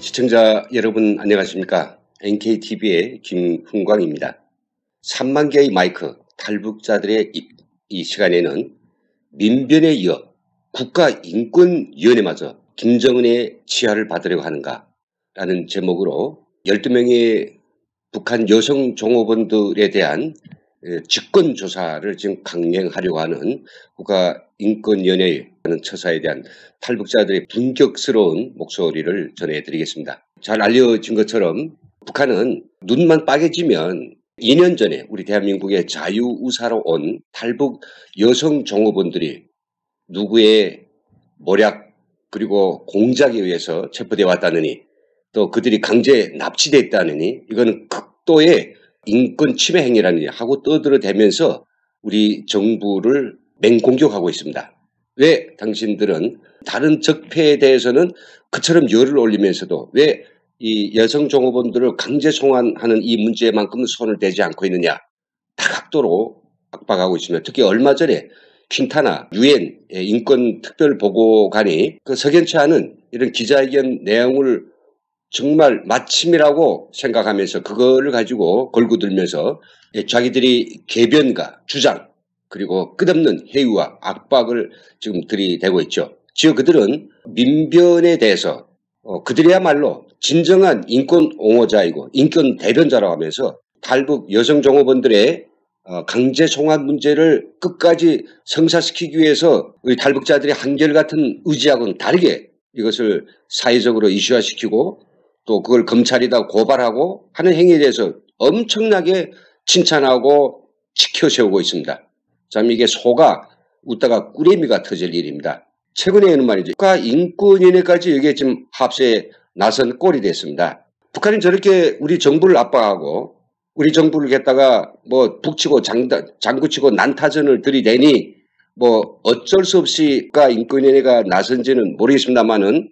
시청자 여러분 안녕하십니까? NKTV의 김훈광입니다. 3만 개의 마이크 탈북자들의 이 시간에는 민변에 이어 국가인권위원회마저 김정은의 치하를 받으려고 하는가 라는 제목으로 12명의 북한 여성 종업원들에 대한 직권조사를 지금 강행하려고 하는 국가인권위원회라는 처사에 대한 탈북자들의 분격스러운 목소리를 전해드리겠습니다. 잘 알려진 것처럼 북한은 눈만 빠개지면 2년 전에 우리 대한민국의 자유우사로 온 탈북 여성 종업원들이 누구의 모략 그리고 공작에 의해서 체포되어 왔다느니 또 그들이 강제 납치되어 있다느니 이거는 극도의 인권 침해 행위라느니 하고 떠들어대면서 우리 정부를 맹공격하고 있습니다. 왜 당신들은 다른 적폐에 대해서는 그처럼 열을 올리면서도 왜 이 여성 종업원들을 강제 송환하는 이 문제만큼은 손을 대지 않고 있느냐 다각도로 압박하고 있습니다. 특히 얼마 전에 퀸타나 유엔 인권특별보고관이 그 석연치 않은 이런 기자회견 내용을 정말 마침이라고 생각하면서 그거를 가지고 걸고 들면서 자기들이 개변과 주장 그리고 끝없는 회유와 압박을 지금 들이대고 있죠. 지금 그들은 민변에 대해서 그들이야말로 진정한 인권 옹호자이고 인권 대변자라고 하면서 탈북 여성 종업원들의 강제 송환 문제를 끝까지 성사시키기 위해서 우리 탈북자들의 한결같은 의지하고는 다르게 이것을 사회적으로 이슈화시키고 또 그걸 검찰에다 고발하고 하는 행위에 대해서 엄청나게 칭찬하고 지켜세우고 있습니다. 참 이게 소가 웃다가 꾸레미가 터질 일입니다. 최근에는 말이죠. 국가인권위원회까지 여기에 지금 합세에 나선 꼴이 됐습니다. 북한이 저렇게 우리 정부를 압박하고 우리 정부를 갖다가 뭐 북치고 장구치고 난타전을 들이대니 뭐 어쩔 수 없이 국가인권위원회가 나선지는 모르겠습니다만은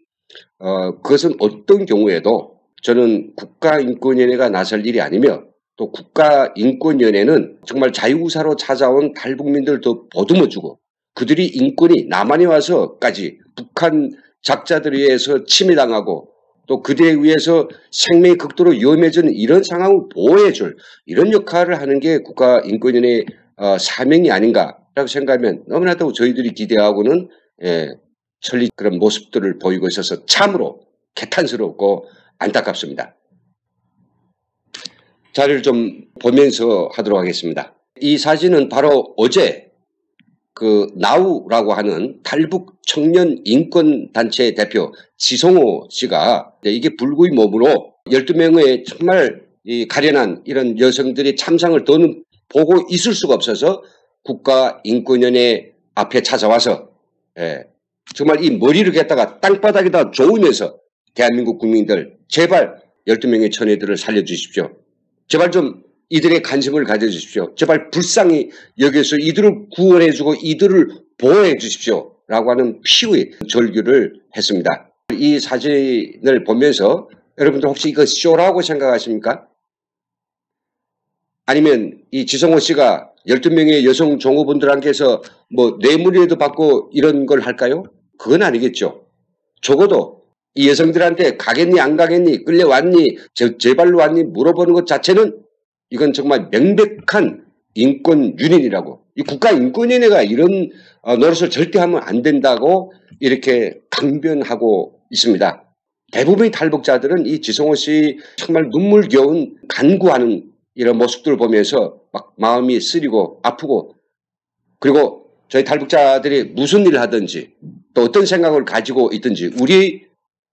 그것은 어떤 경우에도 저는 국가인권위원회가 나설 일이 아니며 또 국가인권위원회는 정말 자유우사로 찾아온 탈북민들 더 보듬어주고 그들이 인권이 남한에 와서까지 북한 작자들에 의해서 침해당하고 또 그들에 의해서 생명이 극도로 위험해지는 이런 상황을 보호해줄 이런 역할을 하는 게 국가인권위원회의 사명이 아닌가라고 생각하면 너무나도 저희들이 기대하고는 천리 그런 모습들을 보이고 있어서 참으로 개탄스럽고 안타깝습니다. 자료를 좀 보면서 하도록 하겠습니다. 이 사진은 바로 어제 그 나우라고 하는 탈북 청년 인권단체 대표 지성호 씨가 이게 불구의 몸으로 12명의 정말 이 가련한 이런 여성들이 참상을 더는 보고 있을 수가 없어서 국가인권위원회 앞에 찾아와서 정말 이 머리를 갖다가 땅바닥에다 조으면서 대한민국 국민들 제발 12명의 처녀들을 살려주십시오. 제발 좀 이들의 관심을 가져주십시오. 제발 불쌍히 여기서 이들을 구원해주고 이들을 보호해 주십시오. 라고 하는 피의 절규를 했습니다. 이 사진을 보면서 여러분들 혹시 이거 쇼라고 생각하십니까? 아니면 이 지성호 씨가 12명의 여성 종업원들한테서 뭐 뇌물이라도 받고 이런 걸 할까요? 그건 아니겠죠. 적어도 이 여성들한테 가겠니 안 가겠니 끌려왔니 제 발로 왔니 물어보는 것 자체는 이건 정말 명백한 인권 유린이라고 이 국가인권위원회가 이런 노릇을 절대 하면 안 된다고 이렇게 강변하고 있습니다. 대부분의 탈북자들은 이 지성호 씨 정말 눈물겨운 간구하는 이런 모습들을 보면서 막 마음이 쓰리고 아프고 그리고 저희 탈북자들이 무슨 일을 하든지 또 어떤 생각을 가지고 있든지 우리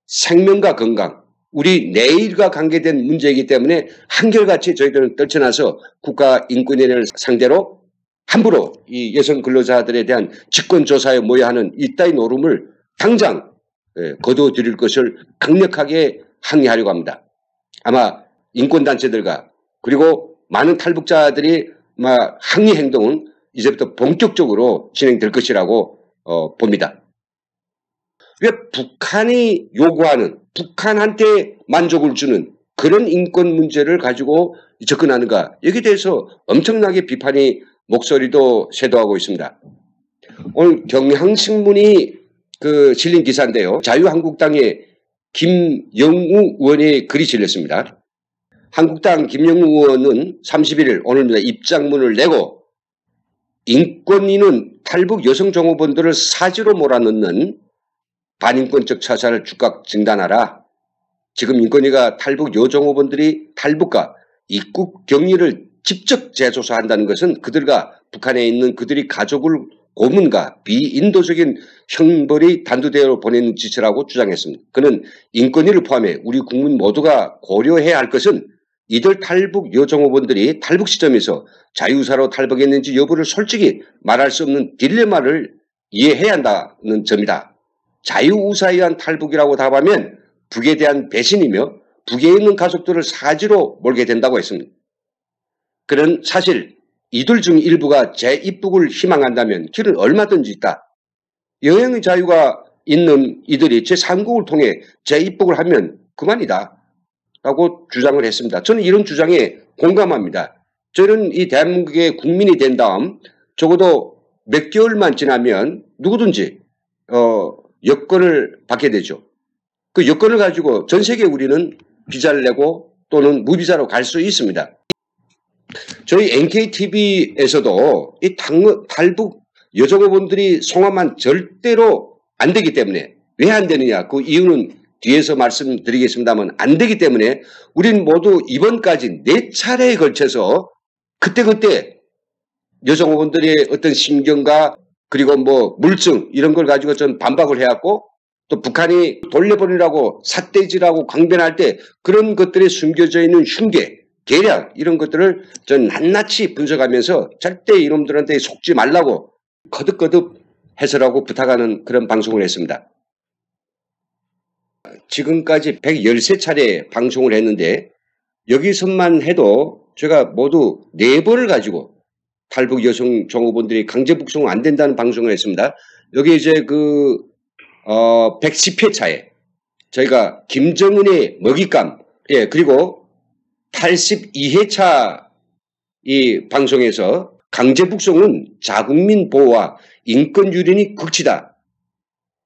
생명과 건강 우리 내일과 관계된 문제이기 때문에 한결같이 저희들은 떨쳐나서 국가인권위원회를 상대로 함부로 이 여성 근로자들에 대한 직권조사에 모여야 하는 이따위 노름을 당장 거둬들일 것을 강력하게 항의하려고 합니다. 아마 인권단체들과 그리고 많은 탈북자들이 항의 행동은 이제부터 본격적으로 진행될 것이라고 봅니다. 왜 북한이 요구하는 북한한테 만족을 주는 그런 인권 문제를 가지고 접근하는가 여기에 대해서 엄청나게 비판이 목소리도 쇄도하고 있습니다. 오늘 경향신문이 실린 기사인데요. 자유한국당의 김영우 의원의 글이 실렸습니다. 한국당 김영우 의원은 31일 오늘입니다. 입장문을 내고 인권위는 탈북 여성 종업원들을 사지로 몰아넣는 반인권적 처사를 즉각 중단하라. 지금 인권위가 탈북 여종업원들이 탈북과 입국 격리를 직접 재조사한다는 것은 그들과 북한에 있는 그들이 가족을 고문과 비인도적인 형벌이 단두대로 보내는 짓이라고 주장했습니다. 그는 인권위를 포함해 우리 국민 모두가 고려해야 할 것은 이들 탈북 여종업원들이 탈북 시점에서 자유사로 탈북했는지 여부를 솔직히 말할 수 없는 딜레마를 이해해야 한다는 점이다. 자유우사에 의한 탈북이라고 답하면 북에 대한 배신이며 북에 있는 가족들을 사지로 몰게 된다고 했습니다. 그는 사실 이들 중 일부가 재입국을 희망한다면 길은 얼마든지 있다. 여행의 자유가 있는 이들이 제3국을 통해 재입국을 하면 그만이다. 라고 주장을 했습니다. 저는 이런 주장에 공감합니다. 저는 이 대한민국의 국민이 된 다음 적어도 몇 개월만 지나면 누구든지 여권을 받게 되죠. 그 여권을 가지고 전 세계 우리는 비자를 내고 또는 무비자로 갈 수 있습니다. 저희 NKTV에서도 이 탈북 여종업원들이 송환만 절대로 안 되기 때문에 왜 안 되느냐 그 이유는 뒤에서 말씀드리겠습니다만 안 되기 때문에 우리는 모두 이번까지 4차례에 걸쳐서 그때그때 여종업원들의 어떤 심경과 그리고 뭐 물증 이런 걸 가지고 전 반박을 해왔고 또 북한이 돌려보내라고 삿대질하고 강변할 때 그런 것들이 숨겨져 있는 흉계, 계략 이런 것들을 전 낱낱이 분석하면서 절대 이놈들한테 속지 말라고 거듭거듭 해설하고 부탁하는 그런 방송을 했습니다. 지금까지 113차례 방송을 했는데 여기서만 해도 제가 모두 4번을 가지고 탈북 여성 종업원들이 강제 북송 안 된다는 방송을 했습니다. 여기 이제 110회차에 저희가 김정은의 먹잇감, 그리고 82회차 이 방송에서 강제 북송은 자국민 보호와 인권 유린이 극치다.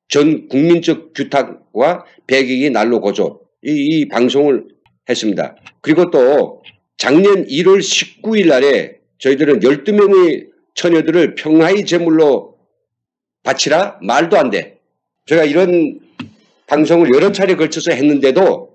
전 국민적 규탁과 배격이 날로 고조 이 방송을 했습니다. 그리고 또 작년 1월 19일 날에 저희들은 12명의 처녀들을 평화의 제물로 바치라? 말도 안 돼. 제가 이런 방송을 여러 차례 걸쳐서 했는데도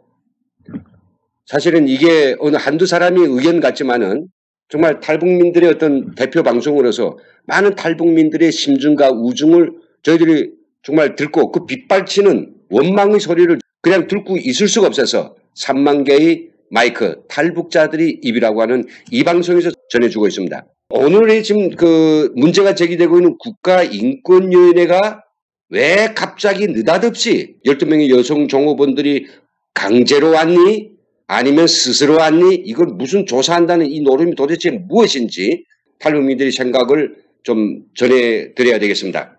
사실은 이게 어느 한두 사람이 의견 같지만은 정말 탈북민들의 어떤 대표 방송으로서 많은 탈북민들의 심증과 우중을 저희들이 정말 듣고 그 빗발치는 원망의 소리를 그냥 듣고 있을 수가 없어서 3만 개의 마이크 탈북자들이 입이라고 하는 이 방송에서 전해주고 있습니다. 오늘의 지금 그 문제가 제기되고 있는 국가인권위원회가 왜 갑자기 느닷없이 12명의 여성 종업원들이 강제로 왔니? 아니면 스스로 왔니? 이걸 무슨 조사한다는 이 노름이 도대체 무엇인지 탈북민들의 생각을 좀 전해드려야 되겠습니다.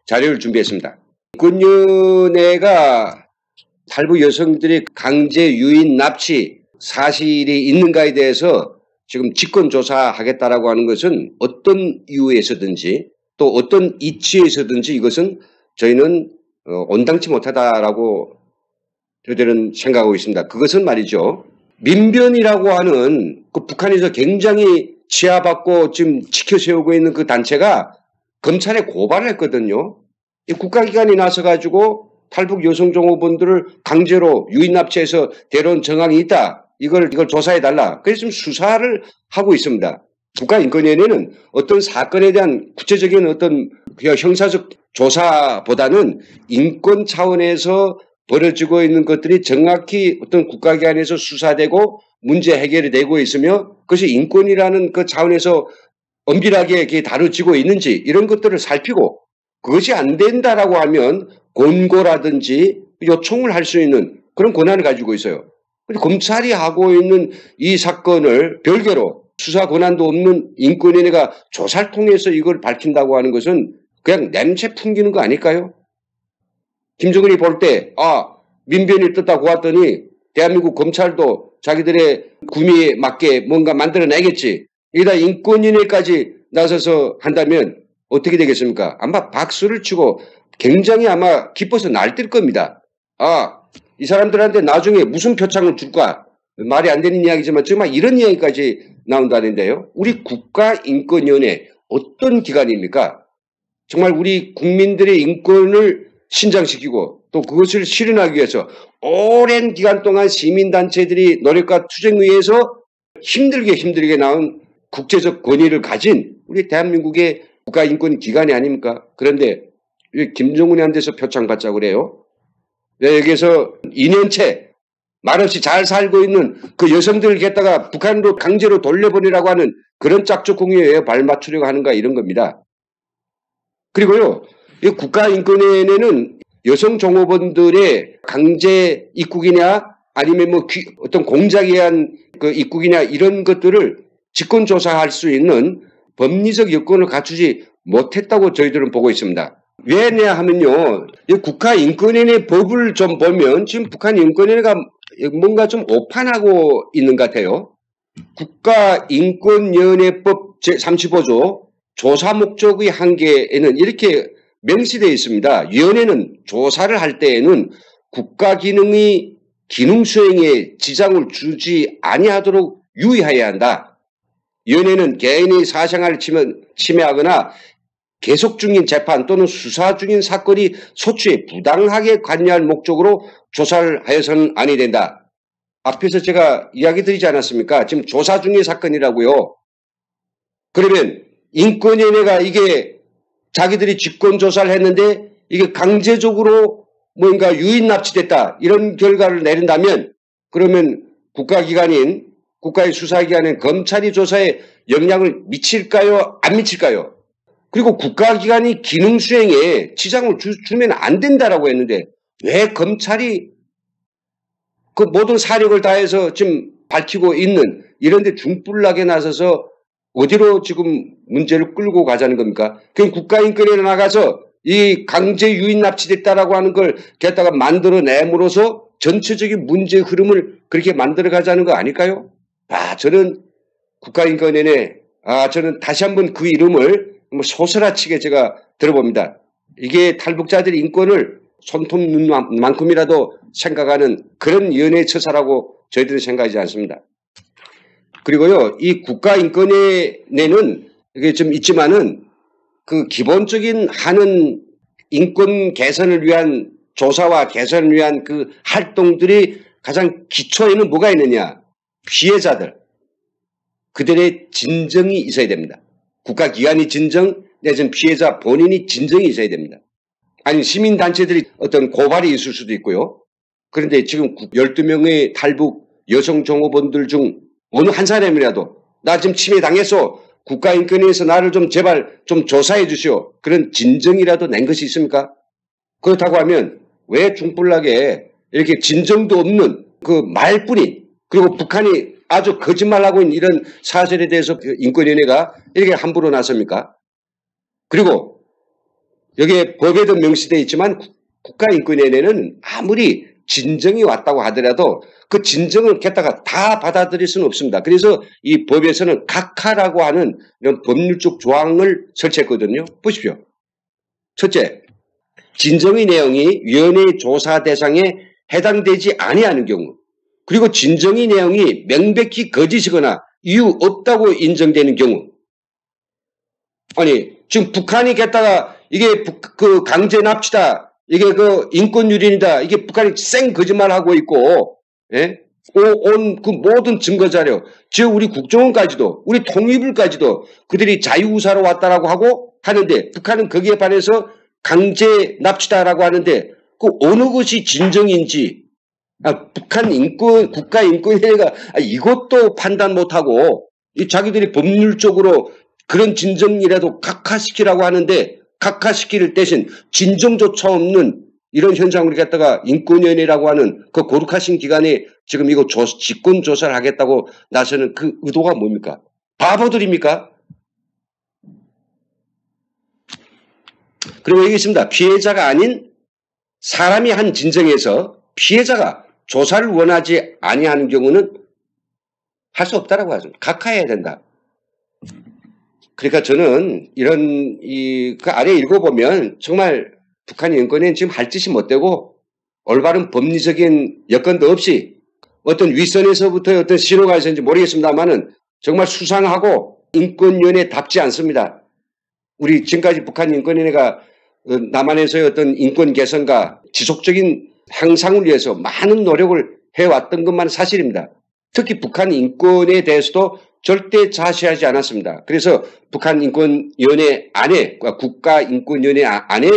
자료를 준비했습니다. 인권위원회가 탈북 여성들의 강제 유인 납치 사실이 있는가에 대해서 지금 직권조사하겠다라고 하는 것은 어떤 이유에서든지 또 어떤 이치에서든지 이것은 저희는 온당치 못하다라고 저희들은 생각하고 있습니다. 그것은 말이죠. 민변이라고 하는 그 북한에서 굉장히 치하받고 지금 지켜세우고 있는 그 단체가 검찰에 고발을 했거든요. 이 국가기관이 나서가지고 탈북 여성 종업원들을 강제로 유인 납치해서 데려온 정황이 있다. 이걸 조사해달라. 그래서 지금 수사를 하고 있습니다. 국가인권위원회는 어떤 사건에 대한 구체적인 어떤 형사적 조사보다는 인권 차원에서 벌어지고 있는 것들이 정확히 어떤 국가기관에서 수사되고 문제 해결이 되고 있으며 그것이 인권이라는 그 차원에서 엄밀하게 다뤄지고 있는지 이런 것들을 살피고 그것이 안 된다라고 하면 권고라든지 요청을 할 수 있는 그런 권한을 가지고 있어요. 검찰이 하고 있는 이 사건을 별개로 수사 권한도 없는 인권위원회가 조사를 통해서 이걸 밝힌다고 하는 것은 그냥 냄새 풍기는 거 아닐까요? 김정은이 볼 때 민변이 떴다고 왔더니 대한민국 검찰도 자기들의 구미에 맞게 뭔가 만들어내겠지. 여기다 인권위원회까지 나서서 한다면 어떻게 되겠습니까? 아마 박수를 치고 굉장히 아마 기뻐서 날뛸 겁니다. 이 사람들한테 나중에 무슨 표창을 줄까? 말이 안 되는 이야기지만 정말 이런 이야기까지 나온다는데요. 우리 국가인권위원회 어떤 기관입니까? 정말 우리 국민들의 인권을 신장시키고 또 그것을 실현하기 위해서 오랜 기간 동안 시민단체들이 노력과 투쟁을 위해서 힘들게 나온 국제적 권위를 가진 우리 대한민국의 국가인권기관이 아닙니까? 그런데 김정은이한테서 표창 받자고 그래요. 여기에서 2년째 말없이 잘 살고 있는 그 여성들을 갖다가 북한으로 강제로 돌려보내라고 하는 그런 짝퉁공유에 왜 발맞추려고 하는가 이런 겁니다. 그리고요, 이 국가인권위원회는 여성 종업원들의 강제 입국이냐 아니면 뭐 어떤 공작에 의한 그 입국이냐 이런 것들을 직권조사할 수 있는 법리적 여건을 갖추지 못했다고 저희들은 보고 있습니다. 왜냐 하면요, 이 국가인권위원회 법을 좀 보면 지금 북한인권위원회가 뭔가 좀 오판하고 있는 것 같아요. 국가인권위원회법 제35조 조사 목적의 한계에는 이렇게 명시되어 있습니다. 위원회는 조사를 할 때에는 국가 기능의 기능 수행에 지장을 주지 아니하도록 유의해야 한다. 위원회는 개인의 사생활을 침해하거나 계속 중인 재판 또는 수사 중인 사건이 소추에 부당하게 관여할 목적으로 조사를 하여서는 아니 된다. 앞에서 제가 이야기 드리지 않았습니까? 지금 조사 중인 사건이라고요. 그러면 인권위원회가 이게 자기들이 직권조사를 했는데 이게 강제적으로 뭔가 유인 납치됐다 이런 결과를 내린다면 그러면 국가기관인 국가의 수사기관인 검찰이 조사에 영향을 미칠까요? 안 미칠까요? 그리고 국가기관이 기능 수행에 지장을 주면 안 된다라고 했는데 왜 검찰이 그 모든 사력을 다해서 지금 밝히고 있는 이런데 중불나게 나서서 어디로 지금 문제를 끌고 가자는 겁니까? 그럼 국가인권위에 나가서 이 강제 유인 납치됐다라고 하는 걸 갖다가 만들어내므로써 전체적인 문제 흐름을 그렇게 만들어 가자는 거 아닐까요? 저는 국가인권위원회, 저는 다시 한번 그 이름을 소설아치게 제가 들어봅니다. 이게 탈북자들의 인권을 손톱 눈만큼이라도 생각하는 그런 위원회의 처사라고 저희들은 생각하지 않습니다. 그리고요, 이 국가인권위원회는 이게 좀 있지만은 그 기본적인 하는 인권 개선을 위한 조사와 개선을 위한 그 활동들이 가장 기초에는 뭐가 있느냐? 피해자들. 그들의 진정이 있어야 됩니다. 국가기관이 진정, 내지는 피해자 본인이 진정이 있어야 됩니다. 아니, 시민단체들이 어떤 고발이 있을 수도 있고요. 그런데 지금 12명의 탈북 여성 종업원들 중 어느 한 사람이라도 나 지금 침해당했어. 국가인권위에서 나를 좀 제발 좀 조사해 주시오. 그런 진정이라도 낸 것이 있습니까? 그렇다고 하면 왜 중불나게 이렇게 진정도 없는 그 말뿐인 그리고 북한이 아주 거짓말하고 있는 이런 사실에 대해서 인권위원회가 이렇게 함부로 나섭니까? 그리고 여기에 법에도 명시되어 있지만 국가인권위원회는 아무리 진정이 왔다고 하더라도 그 진정을 갖다가 다 받아들일 수는 없습니다. 그래서 이 법에서는 각하라고 하는 이런 법률적 조항을 설치했거든요. 보십시오. 첫째, 진정의 내용이 위원회의 조사 대상에 해당되지 아니하는 경우, 그리고 진정의 내용이 명백히 거짓이거나 이유 없다고 인정되는 경우. 아니, 지금 북한이 갖다가 이게 그 강제 납치다, 이게 그 인권유린이다, 이게 북한이 생 거짓말하고 있고, 예? 온 그 모든 증거자료, 즉 우리 국정원까지도, 우리 통일부까지도 그들이 자유우사로 왔다라고 하고 하는데, 북한은 거기에 반해서 강제 납치다라고 하는데, 그 어느 것이 진정인지, 북한 국가인권위원회가 이것도 판단 못하고, 이 자기들이 법률적으로 그런 진정이라도 각하시키라고 하는데, 각하시킬 대신 진정조차 없는 이런 현상을 갖다가 인권위원회라고 하는 그 고룩하신 기관에 지금 이거 직권조사를 하겠다고 나서는 그 의도가 뭡니까? 바보들입니까? 그리고 여기 있습니다. 피해자가 아닌 사람이 한 진정에서 피해자가 조사를 원하지 아니하는 경우는 할 수 없다라고 하죠. 각하해야 된다. 그러니까 저는 이런 그 아래 읽어보면 정말 북한 인권위는 지금 할 짓이 못되고 올바른 법리적인 여건도 없이 어떤 윗선에서부터 어떤 신호가 있었는지 모르겠습니다만은 정말 수상하고 인권위원회답지 않습니다. 우리 지금까지 북한 인권위원회가 남한에서의 어떤 인권 개선과 지속적인 향상을 위해서 많은 노력을 해왔던 것만 사실입니다. 특히 북한 인권에 대해서도 절대 자시하지 않았습니다. 그래서 북한 인권위원회 안에, 국가인권위원회 안에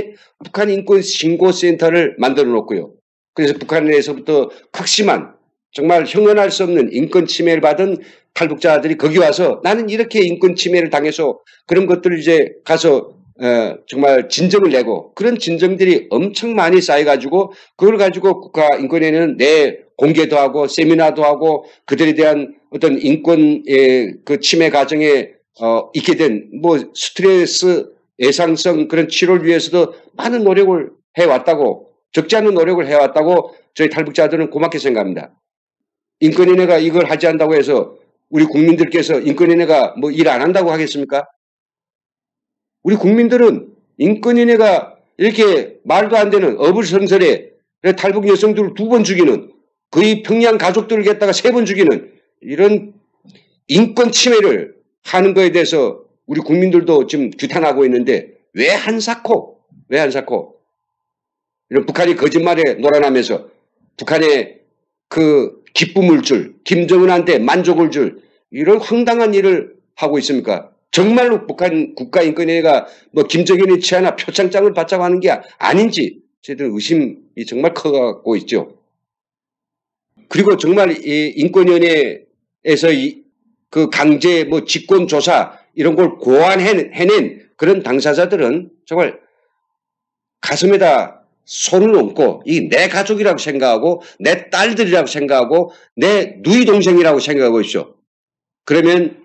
북한 인권신고센터를 만들어 놓고요. 그래서 북한에서부터 극심한 정말 형언할 수 없는 인권 침해를 받은 탈북자들이 거기 와서 나는 이렇게 인권 침해를 당해서 그런 것들을 이제 가서 정말 진정을 내고 그런 진정들이 엄청 많이 쌓여가지고 그걸 가지고 국가인권위원회는 내 공개도 하고 세미나도 하고 그들에 대한 어떤 인권의 그 침해 과정에 있게 된 뭐 스트레스 예상성 그런 치료를 위해서도 많은 노력을 해왔다고 적지 않은 노력을 해왔다고 저희 탈북자들은 고맙게 생각합니다. 인권위원회가 이걸 하지 않는다고 해서 우리 국민들께서 인권위원회가 뭐 일 안 한다고 하겠습니까? 우리 국민들은 인권위원회가 이렇게 말도 안 되는 어불성설에 탈북 여성들을 2번 죽이는 거의 평양 가족들을 갖다가 3번 죽이는 이런 인권 침해를 하는 거에 대해서 우리 국민들도 지금 규탄하고 있는데 왜 한사코 이런 북한이 거짓말에 놀아나면서 북한의 그 기쁨을 줄 김정은한테 만족을 줄 이런 황당한 일을 하고 있습니까? 정말로 북한 국가인권위원회가 뭐 김정은이 취하나 표창장을 받자고 하는 게 아닌지 저희들 의심이 정말 커가고 있죠. 그리고 정말 이 인권위원회에서 그 강제 뭐 직권조사 이런 걸 고안해낸 그런 당사자들은 정말 가슴에다 손을 얹고 이 내 가족이라고 생각하고 내 딸들이라고 생각하고 내 누이 동생이라고 생각하고 있죠. 그러면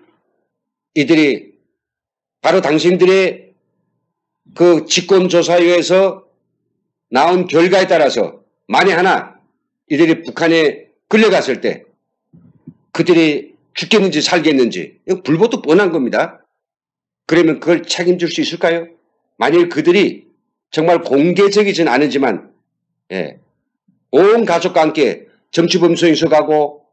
이들이 바로 당신들의 그 직권조사위에서 나온 결과에 따라서 만에 하나 이들이 북한에 끌려갔을 때 그들이 죽겠는지 살겠는지 이거 불보듯 뻔한 겁니다. 그러면 그걸 책임질 수 있을까요? 만일 그들이 정말 공개적이진 않지만 온 가족과 함께 정치범소에서 가고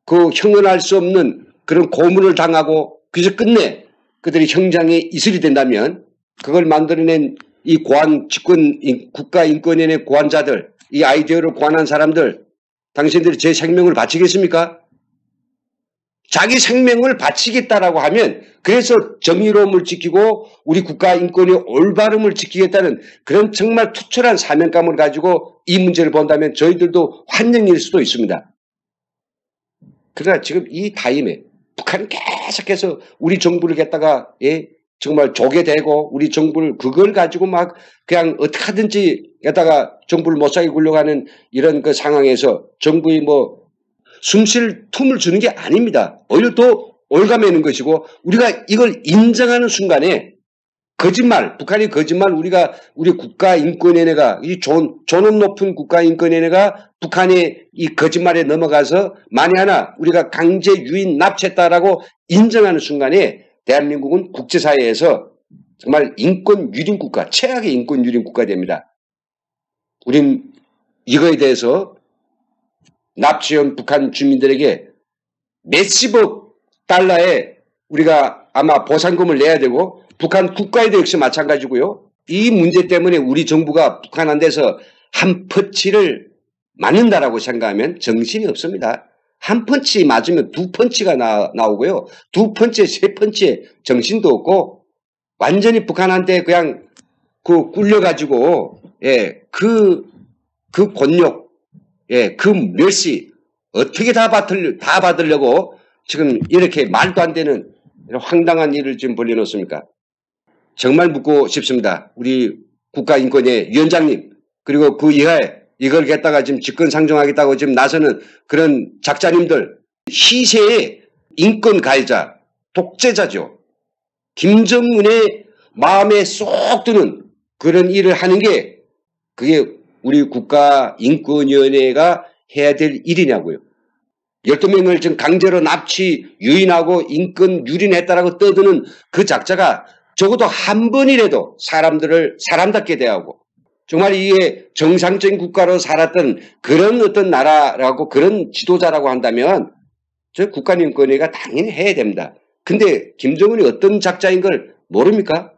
그 형언할 수 없는 그런 고문을 당하고 그래서 끝내 그들이 형장에 이슬이 된다면 그걸 만들어낸 이 국가인권위원회 고안자들 이 아이디어를 고안한 사람들 당신들이 제 생명을 바치겠습니까? 자기 생명을 바치겠다라고 하면 그래서 정의로움을 지키고 우리 국가인권의 올바름을 지키겠다는 그런 정말 투철한 사명감을 가지고 이 문제를 본다면 저희들도 환영일 수도 있습니다. 그러나 지금 이 타임에 북한이 계속해서 우리 정부를 갖다가 정말 조게 되고 우리 정부를 그걸 가지고 막 그냥 어떻게 하든지 갖다가 정부를 못 살게 굴려가는 이런 그 상황에서 정부의 뭐 숨 쉴 틈을 주는 게 아닙니다. 오히려 더 올가매는 것이고 우리가 이걸 인정하는 순간에 거짓말, 북한이 거짓말 우리 국가인권위원회가 이 존엄 높은 국가인권위원회가 북한의 이 거짓말에 넘어가서 만에 하나 우리가 강제 유인 납치했다라고 인정하는 순간에 대한민국은 국제사회에서 정말 인권 유린 국가, 최악의 인권 유린 국가 됩니다. 우린 이거에 대해서 납치한 북한 주민들에게 몇십억 달러의 우리가 아마 보상금을 내야 되고 북한 국가에도 역시 마찬가지고요. 이 문제 때문에 우리 정부가 북한한테서 한 펀치를 맞는다라고 생각하면 정신이 없습니다. 한 펀치 맞으면 2펀치가 나오고요. 2펀치에 3펀치에 정신도 없고 완전히 북한한테 그냥 그 꿀려가지고 그 곤욕 그 멸시 어떻게 다 받으려고 지금 이렇게 말도 안 되는 황당한 일을 지금 벌려놓습니까? 정말 묻고 싶습니다. 우리 국가인권위 위원장님 그리고 그 이하에 이걸 갖다가 지금 집권상정하겠다고 지금 나서는 그런 작자님들 희세의 인권 가해자 독재자죠. 김정은의 마음에 쏙 드는 그런 일을 하는 게 그게 우리 국가인권위원회가 해야 될 일이냐고요. 12명을 지금 강제로 납치, 유인하고 인권 유린했다라고 떠드는 그 작자가 적어도 한 번이라도 사람들을 사람답게 대하고 정말 이게 정상적인 국가로 살았던 그런 어떤 나라라고 그런 지도자라고 한다면 저 국가인권위가 당연히 해야 됩니다. 근데 김정은이 어떤 작자인 걸 모릅니까?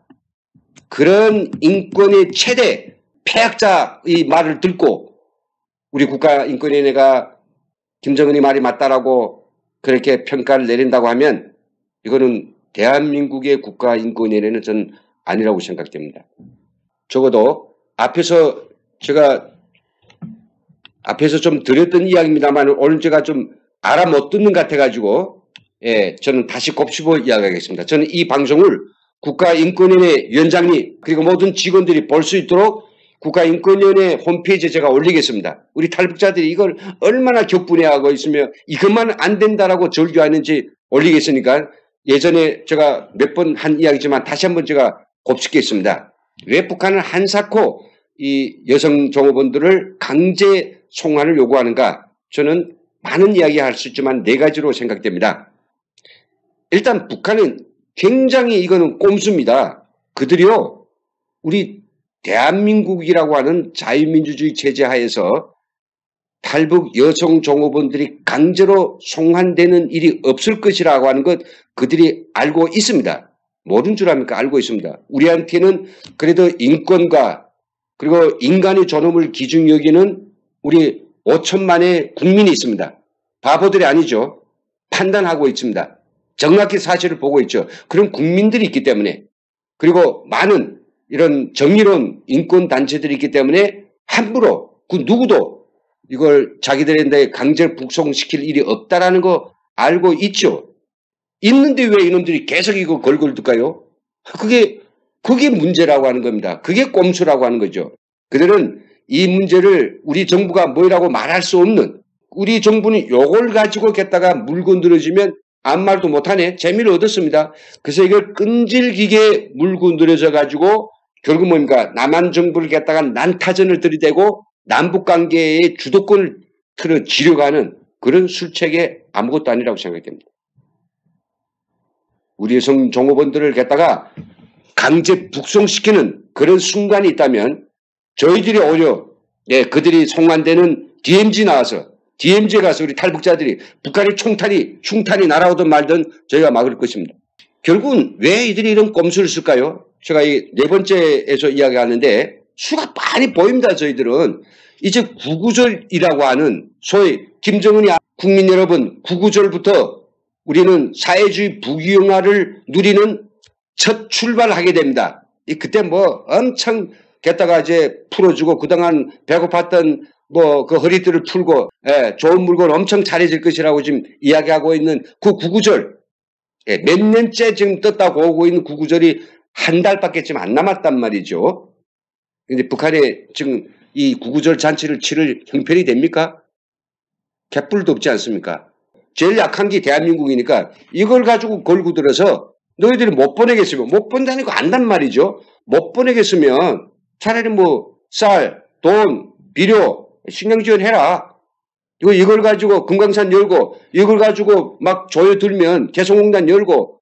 그런 인권의 최대 폐악자의 말을 듣고 우리 국가인권위원회가 김정은이 말이 맞다라고 그렇게 평가를 내린다고 하면 이거는 대한민국의 국가인권위원회는 전 아니라고 생각됩니다. 적어도 제가 앞에서 좀 드렸던 이야기입니다만 오늘 제가 좀 알아 못 듣는 것 같아가지고 저는 다시 곱씹어 이야기하겠습니다. 저는 이 방송을 국가인권위원회 위원장님 그리고 모든 직원들이 볼 수 있도록 국가인권위원회 홈페이지에 제가 올리겠습니다. 우리 탈북자들이 이걸 얼마나 격분해하고 있으며 이것만 안 된다라고 절규하는지 올리겠으니까 예전에 제가 몇 번 한 이야기지만 다시 한번 제가 곱씹겠습니다. 왜 북한은 한사코 이 여성 종업원들을 강제 송환을 요구하는가? 저는 많은 이야기 할 수 있지만 네 가지로 생각됩니다. 일단 북한은 굉장히 이거는 꼼수입니다. 그들이요, 우리 대한민국이라고 하는 자유민주주의 체제 하에서 탈북 여성 종업원들이 강제로 송환되는 일이 없을 것이라고 하는 것 그들이 알고 있습니다. 모르는 줄 압니까? 알고 있습니다. 우리한테는 그래도 인권과 그리고 인간의 존엄을 기준 여기는 우리 5천만의 국민이 있습니다. 바보들이 아니죠. 판단하고 있습니다. 정확히 사실을 보고 있죠. 그런 국민들이 있기 때문에 그리고 많은 이런 정의로운 인권단체들이 있기 때문에 함부로 그 누구도 이걸 자기들한테 강제 북송시킬 일이 없다라는 거 알고 있죠. 있는데 왜 이놈들이 계속 이거 걸걸 둘까요? 그게 문제라고 하는 겁니다. 그게 꼼수라고 하는 거죠. 그들은 이 문제를 우리 정부가 뭐라고 말할 수 없는 우리 정부는 요걸 가지고 겠다가 물고 늘어지면 아무 말도 못하네. 재미를 얻었습니다. 그래서 이걸 끈질기게 물고 늘어져 가지고 결국 뭡니까? 남한 정부를 갖다가 난타전을 들이대고 남북관계의 주도권을 틀어지려가는 그런 술책의 아무것도 아니라고 생각됩니다. 우리 여성 종업원들을 갖다가 강제 북송시키는 그런 순간이 있다면 저희들이 오히려 그들이 송환되는 DMZ 나와서 DMZ에 가서 우리 탈북자들이 북한의 흉탄이 날아오든 말든 저희가 막을 것입니다. 결국은 왜 이들이 이런 꼼수를 쓸까요? 제가 이 네 번째에서 이야기하는데 수가 많이 보입니다. 저희들은 이제 구구절이라고 하는 소위 김정은이 국민 여러분 구구절부터 우리는 사회주의 부귀영화를 누리는 첫 출발하게 됩니다. 그때 뭐 엄청 게다가 이제 풀어주고 그동안 배고팠던 뭐 그 허리띠를 풀고 좋은 물건 엄청 잘해질 것이라고 지금 이야기하고 있는 그 구구절 몇 년째 지금 떴다고 오고 있는 구구절이 한 달밖에 지금 안 남았단 말이죠. 근데 북한에 지금 이 구구절 잔치를 치를 형편이 됩니까? 갯불도 없지 않습니까? 제일 약한 게 대한민국이니까 이걸 가지고 걸고 들어서 너희들이 못 보내겠으면 못 본다는 거 안단 말이죠. 못 보내겠으면 차라리 뭐 쌀, 돈, 비료, 식량 지원해라. 이걸 가지고 금강산 열고 이걸 가지고 막 조여들면 개성공단 열고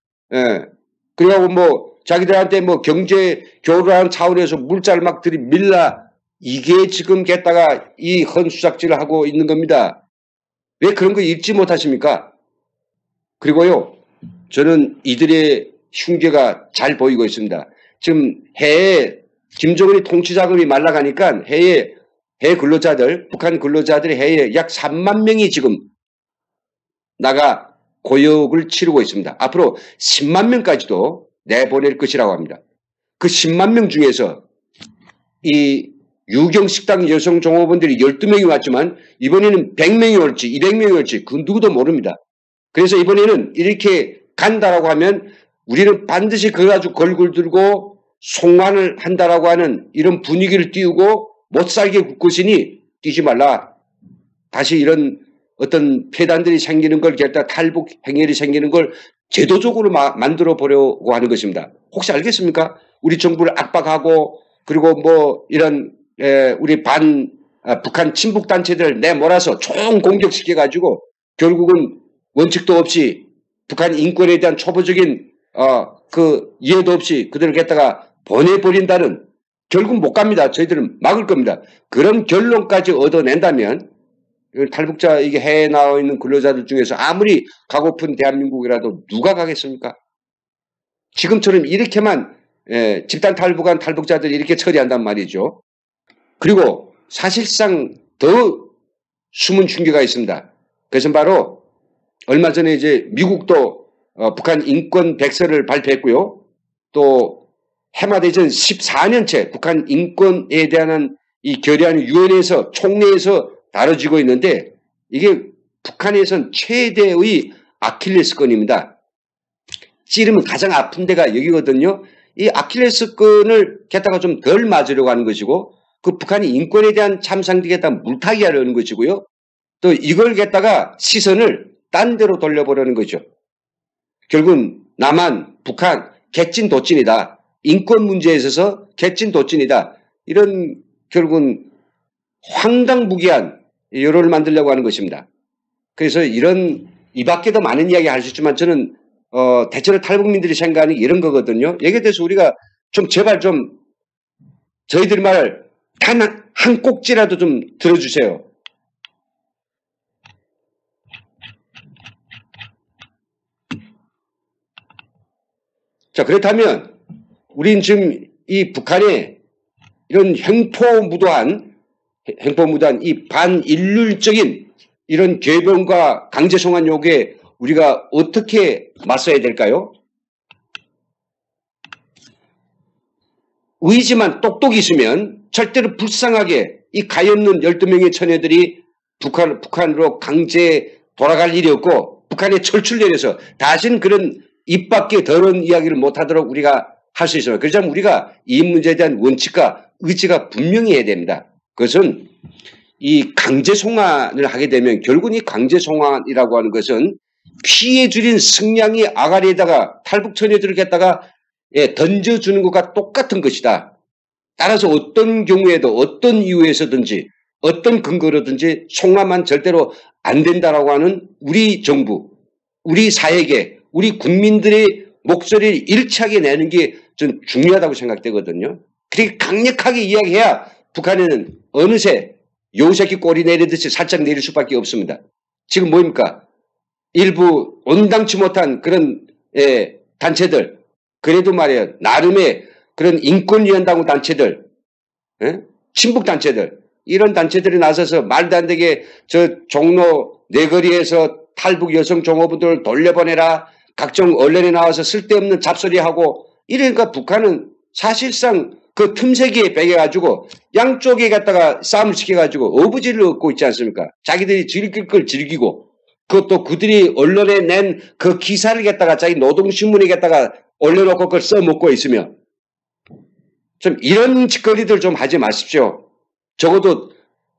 그리고 뭐 자기들한테 뭐 경제 교류하는 차원에서 물자를 막 들이밀라 이게 지금 겠다가 이 헌수작질을 하고 있는 겁니다. 왜 그런 거 읽지 못하십니까? 그리고요, 저는 이들의 흉계가 잘 보이고 있습니다. 지금 해외 김정은이 통치 자금이 말라가니까 해외 근로자들, 북한 근로자들이 해외에 약 3만 명이 지금 나가 고역을 치르고 있습니다. 앞으로 10만 명까지도 내보낼 것이라고 합니다. 그 10만 명 중에서 이 유경식당 여성 종업원들이 12명이 왔지만 이번에는 100명이 올지 200명이 올지 그 누구도 모릅니다. 그래서 이번에는 이렇게 간다라고 하면 우리는 반드시 그걸 가지고 걸굴 들고 송환을 한다라고 하는 이런 분위기를 띄우고 못살게 굴 것이니 뛰지 말라. 다시 이런 어떤 폐단들이 생기는 걸 갖다 탈북 행렬이 생기는 걸 제도적으로 만들어 보려고 하는 것입니다. 혹시 알겠습니까? 우리 정부를 압박하고 그리고 뭐 이런 우리 북한 친북 단체들을 내몰아서 총 공격시켜 가지고 결국은 원칙도 없이 북한 인권에 대한 초보적인 그 이해도 없이 그들을 갖다가 보내버린다는 결국 못 갑니다. 저희들은 막을 겁니다. 그런 결론까지 얻어낸다면 탈북자 이게 해외에 나와 있는 근로자들 중에서 아무리 가고픈 대한민국이라도 누가 가겠습니까? 지금처럼 이렇게만 집단 탈북한 탈북자들 이렇게 처리한단 말이죠. 그리고 사실상 더 숨은 흉기가 있습니다. 그것은 바로 얼마 전에 이제 미국도 북한 인권 백서를 발표했고요. 또 해마대전 14년째 북한 인권에 대한 이 결의안이 유엔에서 총회에서 다뤄지고 있는데 이게 북한에선 최대의 아킬레스건입니다. 찌르면 가장 아픈 데가 여기거든요. 이 아킬레스건을 갖다가 좀 덜 맞으려고 하는 것이고 그 북한이 인권에 대한 참상들에다 물타기 하려는 것이고요. 또 이걸 갖다가 시선을 딴 데로 돌려보려는 거죠. 결국은 남한, 북한, 개찐도찐이다. 인권 문제에 있어서 개찐도찐이다. 이런 결국은 황당무계한 여론을 만들려고 하는 것입니다. 그래서 이 밖에도 많은 이야기 할 수 있지만 저는 대체로 탈북민들이 생각하는 이런 거거든요. 여기에 대해서 우리가 좀 제발 좀 저희들 말 단 한 꼭지라도 좀 들어주세요. 자, 그렇다면 우린 지금 이 북한의 이런 횡포무도한 이 반인륜적인 이런 궤변과 강제송환 요구에 우리가 어떻게 맞서야 될까요? 의지만 똑똑히 있으면 절대로 불쌍하게 이 가엾는 12명의 처녀들이 북한으로 강제 돌아갈 일이 없고 북한에 철출내려서 다시는 그런 입 밖에 더러운 이야기를 못하도록 우리가 할 수 있어요. 그렇다면 우리가 이 문제에 대한 원칙과 의지가 분명히 해야 됩니다. 그것은 이 강제송환을 하게 되면 결국 이 강제송환이라고 하는 것은 피해 줄인 승냥이 아가리에다가 탈북 처녀들을 갖다가 던져주는 것과 똑같은 것이다. 따라서 어떤 경우에도 어떤 이유에서든지 어떤 근거로든지 송환만 절대로 안 된다라고 하는 우리 정부, 우리 사회계, 우리 국민들의 목소리를 일치하게 내는 게 좀 중요하다고 생각되거든요. 그렇게 강력하게 이야기해야 북한에는 어느새 요새끼 꼬리 내리듯이 살짝 내릴 수밖에 없습니다. 지금 뭡니까? 일부 온당치 못한 그런 단체들, 그래도 말이에요. 나름의 그런 인권위원당 단체들, 친북 단체들, 이런 단체들이 나서서 말도 안 되게 저 종로 내거리에서 탈북 여성 종업원들을 돌려보내라, 각종 언론에 나와서 쓸데없는 잡소리하고 이러니까 북한은 사실상 그 틈새기에 빼겨가지고 양쪽에 갖다가 싸움을 시켜가지고 어부지를 얻고 있지 않습니까? 자기들이 즐길 걸 즐기고 그것도 그들이 언론에 낸 그 기사를 갖다가 자기 노동신문에 갖다가 올려놓고 그걸 써먹고 있으며 좀 이런 짓거리들 좀 하지 마십시오. 적어도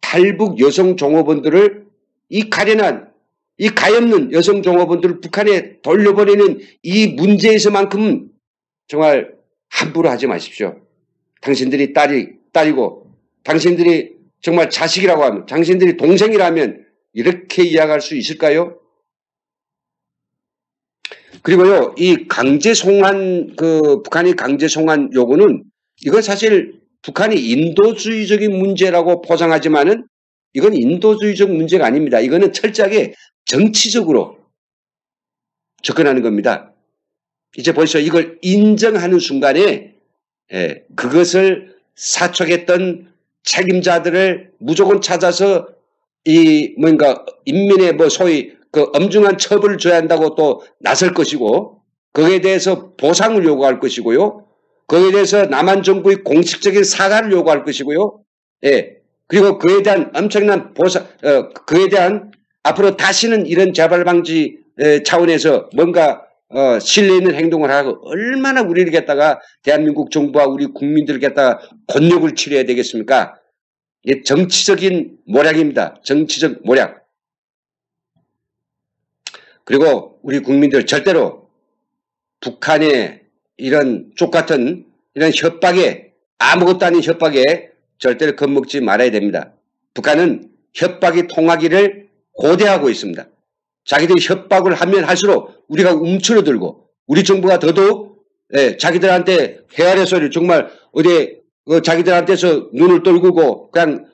탈북 여성 종업원들을 이 가련한 이 가엾는 여성 종업원들을 북한에 돌려보내는 이 문제에서만큼은 정말 함부로 하지 마십시오. 당신들이 딸이고 당신들이 정말 자식이라고 하면 당신들이 동생이라면 이렇게 이야기할 수 있을까요? 그리고요, 이 강제송환, 북한이 강제송환 요구는 이건 사실 북한이 인도주의적인 문제라고 포장하지만은 이건 인도주의적 문제가 아닙니다. 이거는 철저하게 정치적으로 접근하는 겁니다. 이제 벌써 이걸 인정하는 순간에 그것을 사촉했던 책임자들을 무조건 찾아서 이 뭔가 인민의 소위 그 엄중한 처벌을 줘야 한다고 또 나설 것이고 거기에 대해서 보상을 요구할 것이고요. 거기에 대해서 남한 정부의 공식적인 사과를 요구할 것이고요. 그리고 그에 대한 엄청난 그에 대한 앞으로 다시는 이런 재발 방지 차원에서 뭔가 신뢰 있는 행동을 하고 얼마나 우리를 갖다가 대한민국 정부와 우리 국민들을 갖다가 곤욕을 치러야 되겠습니까? 이게 정치적인 모략입니다. 정치적 모략. 그리고 우리 국민들 절대로 북한의 이런 족같은 이런 협박에 아무것도 아닌 협박에 절대로 겁먹지 말아야 됩니다. 북한은 협박이 통하기를 고대하고 있습니다. 자기들이 협박을 하면 할수록 우리가 움츠러들고 우리 정부가 더더욱 자기들한테 헤아려 소리를 정말 어디 자기들한테서 눈을 떨구고 그냥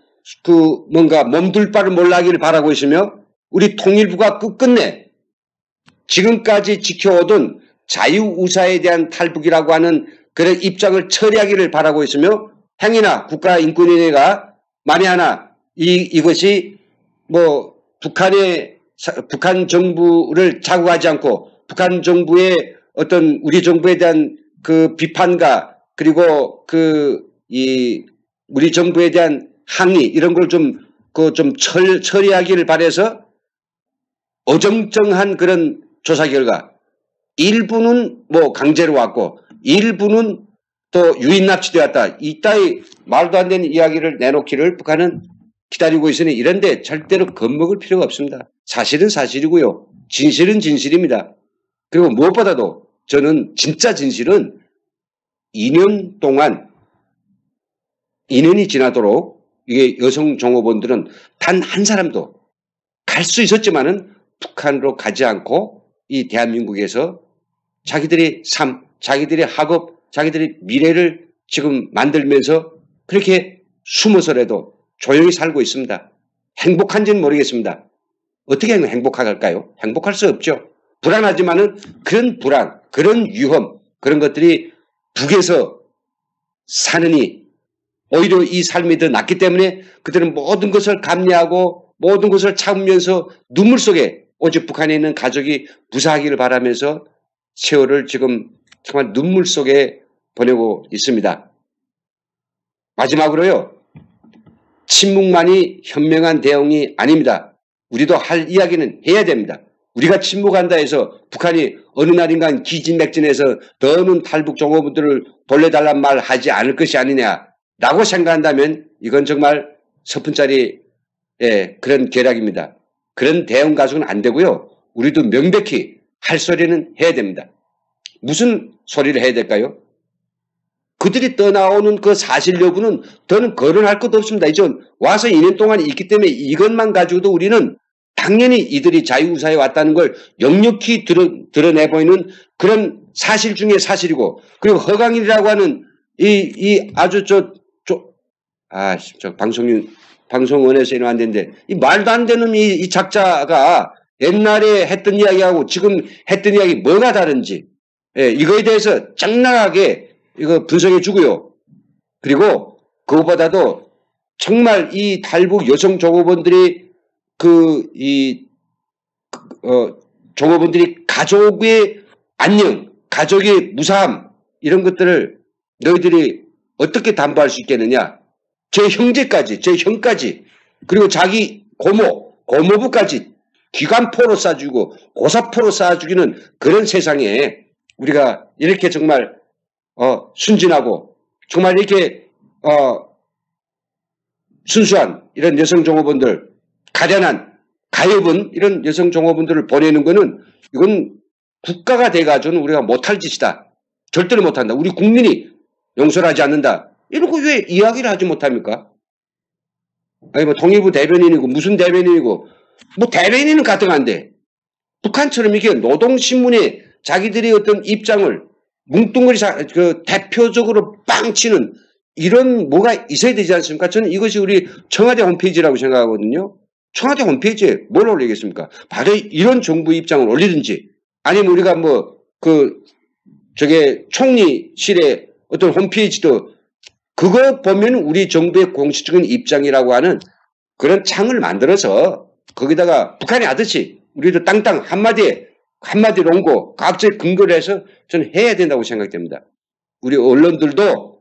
뭔가 몸둘 바를 몰라하기를 바라고 있으며 우리 통일부가 끝끝내 지금까지 지켜오던 자유우사에 대한 탈북이라고 하는 그런 입장을 처리하기를 바라고 있으며 행위나 국가인권위원회가 만에 하나 이것이 북한 정부를 자극하지 않고 북한 정부의 어떤 우리 정부에 대한 그 비판과 그리고 우리 정부에 대한 항의 이런 걸 좀 처리하기를 바라서 어정쩡한 그런 조사 결과 일부는 강제로 왔고 일부는 또 유인 납치되었다. 이따위 말도 안 되는 이야기를 내놓기를 북한은 기다리고 있으니 이런데 절대로 겁먹을 필요가 없습니다. 사실은 사실이고요. 진실은 진실입니다. 그리고 무엇보다도 저는 진짜 진실은 2년 동안 2년이 지나도록 이게 여성 종업원들은 단 한 사람도 갈 수 있었지만은 북한으로 가지 않고 이 대한민국에서 자기들의 삶, 자기들의 학업, 자기들의 미래를 지금 만들면서 그렇게 숨어서라도 조용히 살고 있습니다. 행복한지는 모르겠습니다. 어떻게 행복할까요? 행복할 수 없죠. 불안하지만은 그런 불안, 그런 위험, 그런 것들이 북에서 사느니 오히려 이 삶이 더 낫기 때문에 그들은 모든 것을 감내하고 모든 것을 참으면서 눈물 속에 오직 북한에 있는 가족이 무사하기를 바라면서 세월을 지금 정말 눈물 속에 보내고 있습니다. 마지막으로요. 침묵만이 현명한 대응이 아닙니다. 우리도 할 이야기는 해야 됩니다. 우리가 침묵한다 해서 북한이 어느 날인가 기진맥진해서 너는 탈북 종업원들을 돌려달란 말 하지 않을 것이 아니냐라고 생각한다면 이건 정말 서푼짜리 그런 계략입니다. 그런 대응 가지고는 안 되고요. 우리도 명백히 할 소리는 해야 됩니다. 무슨 소리를 해야 될까요? 그들이 떠나오는 그 사실 여부는 더는 거론할 것도 없습니다. 이제 와서 2년 동안 있기 때문에 이것만 가지고도 우리는 당연히 이들이 자유우사에 왔다는 걸 역력히 드러내 보이는 그런 사실 중에 사실이고 그리고 허강일이라고 하는 아주 방송원에서 일어났는데 이 말도 안 되는 이 작자가 옛날에 했던 이야기하고 지금 했던 이야기 뭐가 다른지 이거에 대해서 짱나하게 이거 분석해 주고요. 그리고 그것보다도 정말 이 탈북 여성 종업원들이 종업원들이 가족의 안녕, 가족의 무사함 이런 것들을 너희들이 어떻게 담보할 수 있겠느냐? 제 형제까지, 제 형까지 그리고 자기 고모부까지 기관포로 쏴주고 고사포로 쏴주기는 그런 세상에 우리가 이렇게 정말 순진하고 정말 이렇게 순수한 이런 여성 종업원들 가련한 가엾은 이런 여성 종업원들을 보내는 것은 이건 국가가 돼가지고는 우리가 못할 짓이다. 절대로 못한다. 우리 국민이 용서를 하지 않는다. 이런 거 왜 이야기를 하지 못합니까? 아니 통일부 대변인이고 무슨 대변인이고 대변인은 가능한데 북한처럼 이렇게 노동신문에 자기들의 어떤 입장을 뭉뚱그리 대표적으로 빵치는 이런 뭐가 있어야 되지 않습니까? 저는 이것이 우리 청와대 홈페이지라고 생각하거든요. 청와대 홈페이지에 뭘 올리겠습니까? 바로 이런 정부 입장을 올리든지 아니면 우리가 총리실의 어떤 홈페이지도 그거 보면 우리 정부의 공식적인 입장이라고 하는 그런 창을 만들어서 거기다가 북한이 하듯이 우리도 땅땅 한마디 롱고 각자의 근거를 해서 저는 해야 된다고 생각됩니다. 우리 언론들도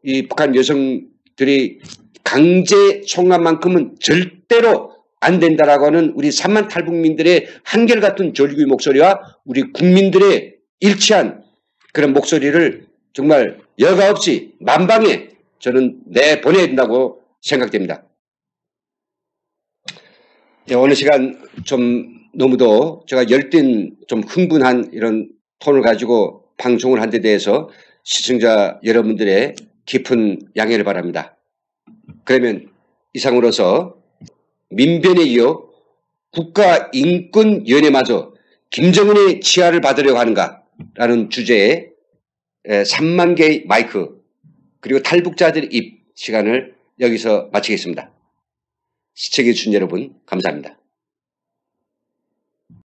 이 북한 여성들이 강제 송환만큼은 절대로 안 된다라고 하는 우리 3만 탈북민들의 한결같은 절규의 목소리와 우리 국민들의 일치한 그런 목소리를 정말 여과 없이 만방에 저는 내보내야 된다고 생각됩니다. 오늘 시간 좀 너무도 제가 열띤 좀 흥분한 이런 톤을 가지고 방송을 한 데 대해서 시청자 여러분들의 깊은 양해를 바랍니다. 그러면 이상으로서 민변에 이어 국가인권위원회마저 김정은의 치하를 받으려고 하는가라는 주제에 3만 개의 마이크 그리고 탈북자들의 입 시간을 여기서 마치겠습니다. 시청해주신 여러분 감사합니다.